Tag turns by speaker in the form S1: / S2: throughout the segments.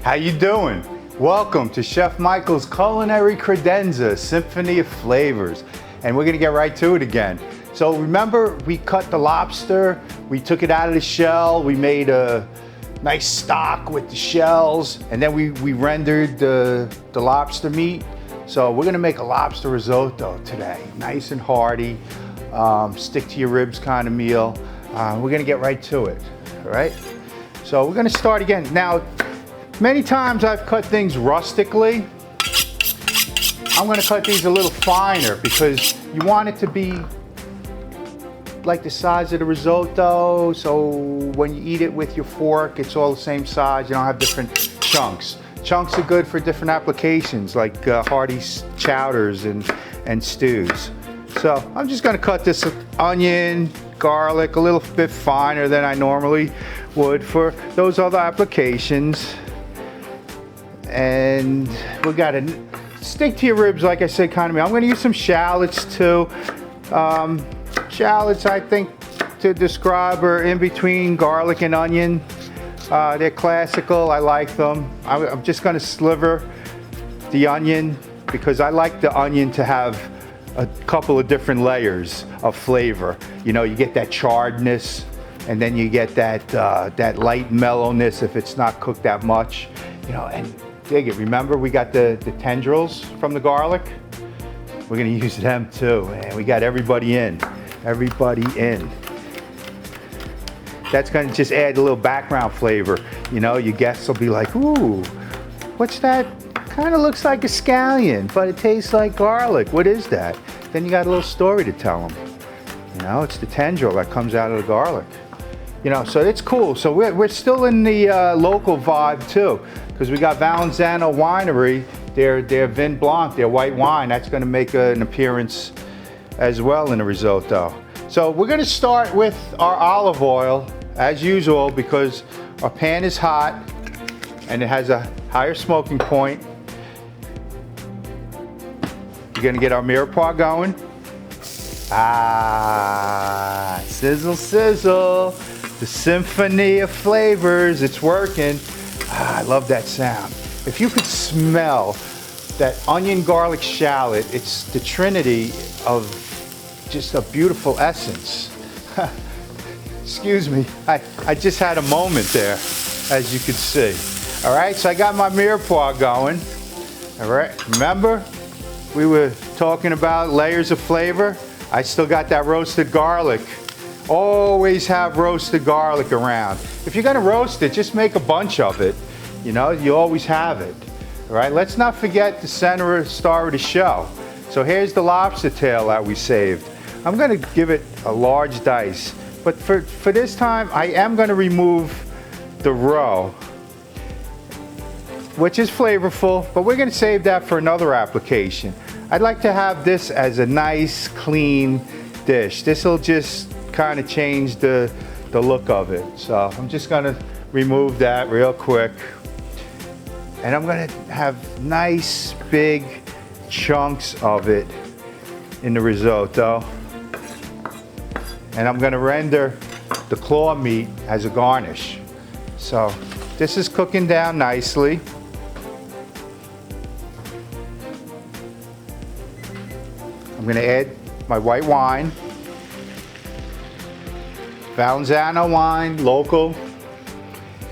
S1: How you doing? Welcome to Chef Michael's Culinary Credenza, Symphony of Flavors. And we're gonna get right to it again. So remember, we cut the lobster, we took it out of the shell, we made a nice stock with the shells, and then we rendered the lobster meat. So we're gonna make a lobster risotto today, nice and hearty, stick to your ribs kind of meal. We're gonna get right to it, all right? So we're gonna start again. Now, many times I've cut things rustically. I'm gonna cut these a little finer because you want it to be like the size of the risotto, so when you eat it with your fork, it's all the same size. You don't have different chunks. Chunks are good for different applications, like hearty chowders and stews. So I'm just gonna cut this onion, garlic a little bit finer than I normally would for those other applications. And we gotta stick to your ribs, like I said, kind of. I'm gonna use some shallots too. Shallots, I think, to describe, are in between garlic and onion. They're classical, I like them. I'm just gonna sliver the onion because I like the onion to have a couple of different layers of flavor. You know, you get that charredness, and then you get that light mellowness if it's not cooked that much. You know, and dig it. Remember, we got the tendrils from the garlic? We're gonna use them too, and we got everybody in. Everybody in. That's gonna just add a little background flavor. You know, your guests will be like, ooh, what's that? Kind of looks like a scallion, but it tastes like garlic. What is that? Then you got a little story to tell them. You know, it's the tendril that comes out of the garlic. You know, so it's cool. So we're still in the local vibe too, because we got Valenzano Winery, their Vin Blanc, their white wine. That's gonna make an appearance as well in a risotto. So we're gonna start with our olive oil as usual because our pan is hot and it has a higher smoking point. We're gonna get our mirepoix going. Sizzle, sizzle. The symphony of flavors, it's working. I love that sound. If you could smell that onion, garlic, shallot, it's the trinity of just a beautiful essence. Excuse me, I just had a moment there, as you could see. All right, so I got my mirepoix going. All right, remember, we were talking about layers of flavor. I still got that roasted garlic. Always have roasted garlic around. If you're gonna roast it, just make a bunch of it. You know, you always have it. All right, let's not forget the center star of the show. So here's the lobster tail that we saved. I'm gonna give it a large dice, but for this time, I am gonna remove the roe, which is flavorful, but we're gonna save that for another application. I'd like to have this as a nice, clean dish. This will just kind of change the look of it. So I'm just gonna remove that real quick. And I'm gonna have nice, big chunks of it in the risotto. And I'm gonna render the claw meat as a garnish. So this is cooking down nicely. I'm gonna add my white wine. Valenzano wine, local.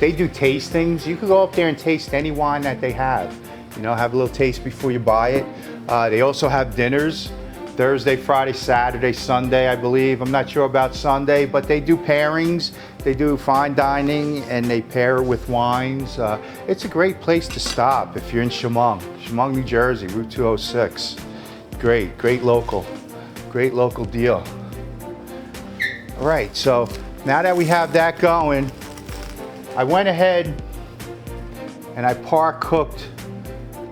S1: They do tastings. You can go up there and taste any wine that they have. You know, have a little taste before you buy it. They also have dinners. Thursday, Friday, Saturday, Sunday, I believe. I'm not sure about Sunday, but they do pairings. They do fine dining and they pair with wines. It's a great place to stop if you're in Chemung, New Jersey, Route 206. Great local deal. All right, so now that we have that going, I went ahead and I par-cooked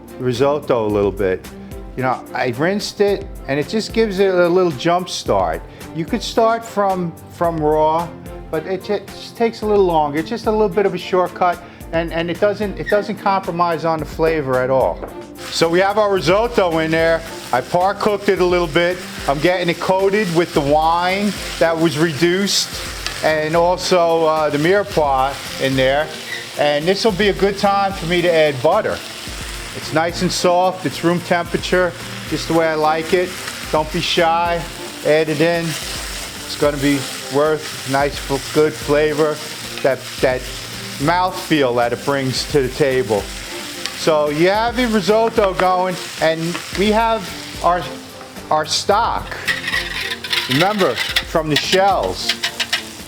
S1: the risotto a little bit. You know, I rinsed it and it just gives it a little jump start. You could start from raw, but it just takes a little longer. It's just a little bit of a shortcut and it doesn't compromise on the flavor at all. So we have our risotto in there. I par-cooked it a little bit. I'm getting it coated with the wine that was reduced and also the mirepoix in there. And this will be a good time for me to add butter. It's nice and soft, it's room temperature, just the way I like it. Don't be shy, add it in. It's gonna be worth nice, good flavor, that mouthfeel that it brings to the table. So you have the risotto going, and we have our stock. Remember, from the shells.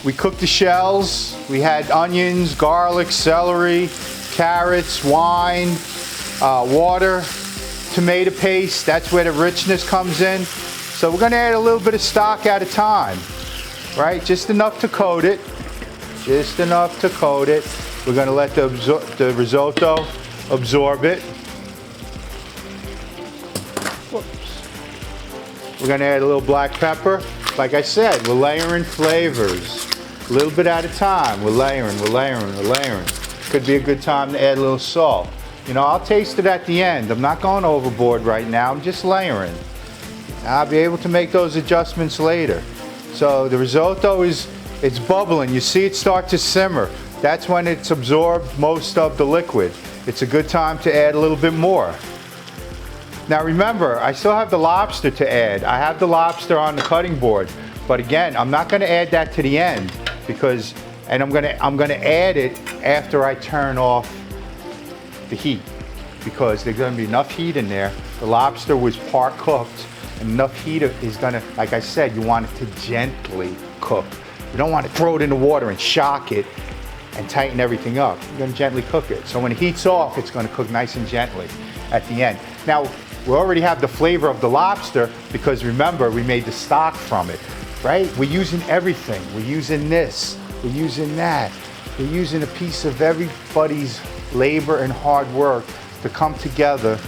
S1: We cooked the shells. We had onions, garlic, celery, carrots, wine, water, tomato paste. That's where the richness comes in. So we're gonna add a little bit of stock at a time, right? Just enough to coat it. Just enough to coat it. We're gonna let the risotto absorb it. Whoops. We're gonna add a little black pepper. Like I said, we're layering flavors. A little bit at a time. We're layering. Could be a good time to add a little salt. You know, I'll taste it at the end. I'm not going overboard right now. I'm just layering. I'll be able to make those adjustments later. So the risotto it's bubbling. You see it start to simmer. That's when it's absorbed most of the liquid. It's a good time to add a little bit more. Now remember, I still have the lobster to add. I have the lobster on the cutting board. But again, I'm not gonna add that to the end because, and I'm gonna add it after I turn off the heat, because there's gonna be enough heat in there. The lobster was part cooked, and enough heat is gonna, like I said, you want it to gently cook. You don't want to throw it in the water and shock it and tighten everything up. You're gonna gently cook it. So when it heats off, it's gonna cook nice and gently at the end. Now, we already have the flavor of the lobster because remember, we made the stock from it, right? We're using everything. We're using this, we're using that. We're using a piece of everybody's labor and hard work to come together,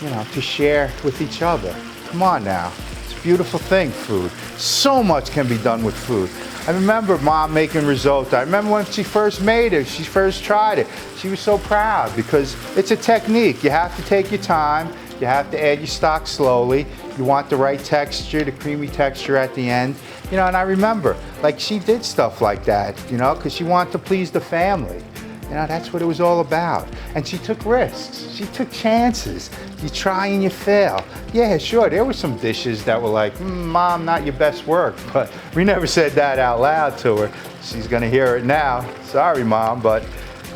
S1: you know, to share with each other. Come on now, it's a beautiful thing, food. So much can be done with food. I remember Mom making risotto. I remember when she first made it, she first tried it. She was so proud because it's a technique. You have to take your time. You have to add your stock slowly. You want the right texture, the creamy texture at the end. You know, and I remember, like, she did stuff like that, you know, because she wanted to please the family. You know, that's what it was all about. And she took risks. She took chances. You try and you fail. Yeah, sure, there were some dishes that were like, Mom, not your best work. But we never said that out loud to her. She's gonna hear it now. Sorry, Mom, but,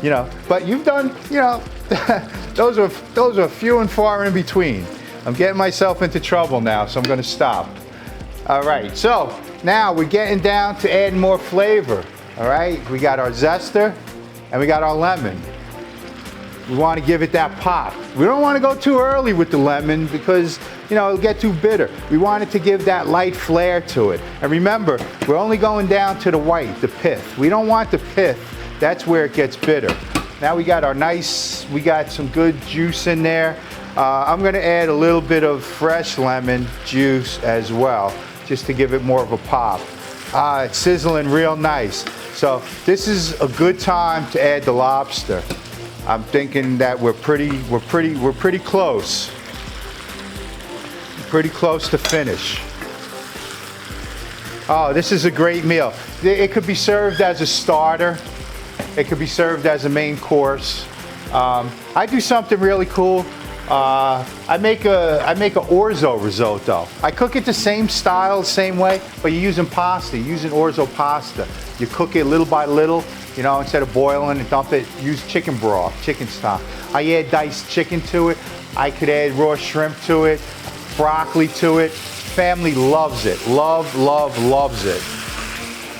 S1: you know, but you've done, you know, those are few and far in between. I'm getting myself into trouble now, so I'm gonna stop. All right, so now we're getting down to adding more flavor. All right, we got our zester, and we got our lemon. We want to give it that pop. We don't want to go too early with the lemon because, you know, it'll get too bitter. We want it to give that light flair to it. And remember, we're only going down to the white, the pith. We don't want the pith. That's where it gets bitter. Now we got we got some good juice in there. I'm going to add a little bit of fresh lemon juice as well, just to give it more of a pop. It's sizzling real nice. So this is a good time to add the lobster. I'm thinking that we're pretty close. Pretty close to finish. Oh, this is a great meal. It could be served as a starter. It could be served as a main course. I do something really cool. I make a orzo risotto. I cook it the same style, same way, but you're using pasta. You're using orzo pasta. You cook it little by little, you know, instead of boiling and dump it, use chicken broth, chicken stock. I add diced chicken to it. I could add raw shrimp to it, broccoli to it. Family loves it. Loves it.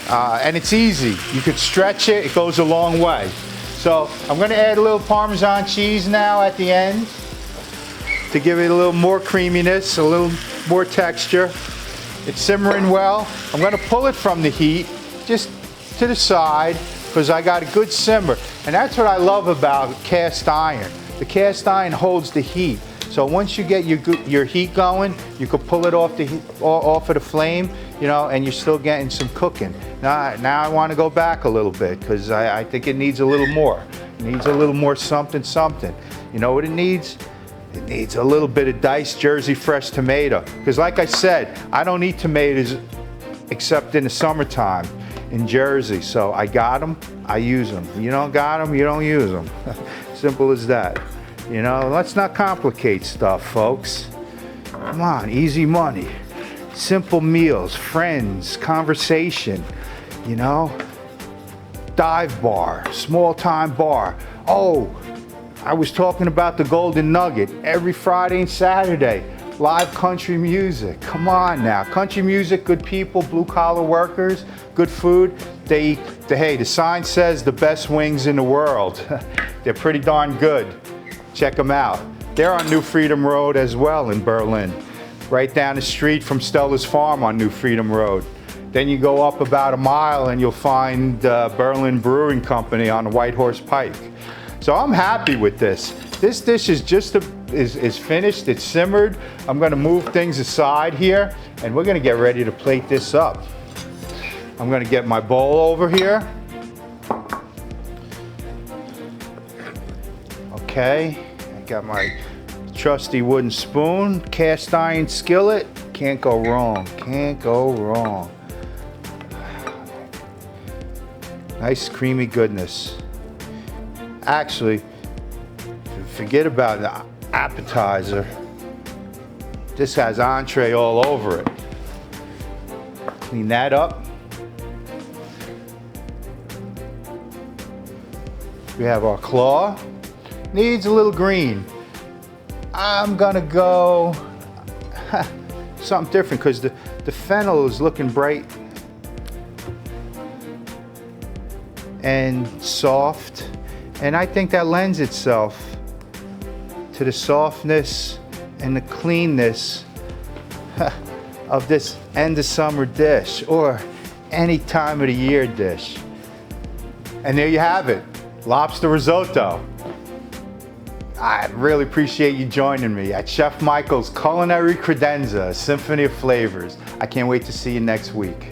S1: And it's easy. You could stretch it. It goes a long way. So I'm going to add a little Parmesan cheese now at the end to give it a little more creaminess, a little more texture. It's simmering well. I'm going to pull it from the heat just to the side because I got a good simmer. And that's what I love about cast iron. The cast iron holds the heat. So once you get your heat going, you can pull it off of the flame, you know, and you're still getting some cooking. Now I want to go back a little bit because I think it needs a little more. It needs a little more something. You know what it needs? It needs a little bit of diced Jersey fresh tomato. Because like I said, I don't eat tomatoes except in the summertime. in Jersey. So I got them, I use them. You don't got them, you don't use them. Simple as that. You know, let's not complicate stuff, folks. Come on, easy money. Simple meals, friends, conversation, you know. Dive bar, small time bar. Oh, I was talking about the Golden Nugget every Friday and Saturday. Live country music. Come on now. Country music, good people, blue collar workers, good food. Hey, the sign says the best wings in the world. They're pretty darn good. Check them out. They're on New Freedom Road as well in Berlin. Right down the street from Stella's Farm on New Freedom Road. Then you go up about a mile and you'll find Berlin Brewing Company on the White Horse Pike. So I'm happy with this. This dish is is finished, it's simmered. I'm gonna move things aside here and we're gonna get ready to plate this up. I'm gonna get my bowl over here. Okay, I got my trusty wooden spoon, cast iron skillet. Can't go wrong, can't go wrong. Nice creamy goodness. Actually, forget about the appetizer. This has entree all over it. Clean that up. We have our claw. Needs a little green. I'm gonna go something different because the fennel is looking bright and soft. And I think that lends itself to the softness and the cleanness of this end of summer dish or any time of the year dish. And there you have it, lobster risotto. I really appreciate you joining me at Chef Michael's Culinary Credenza, Symphony of Flavors. I can't wait to see you next week.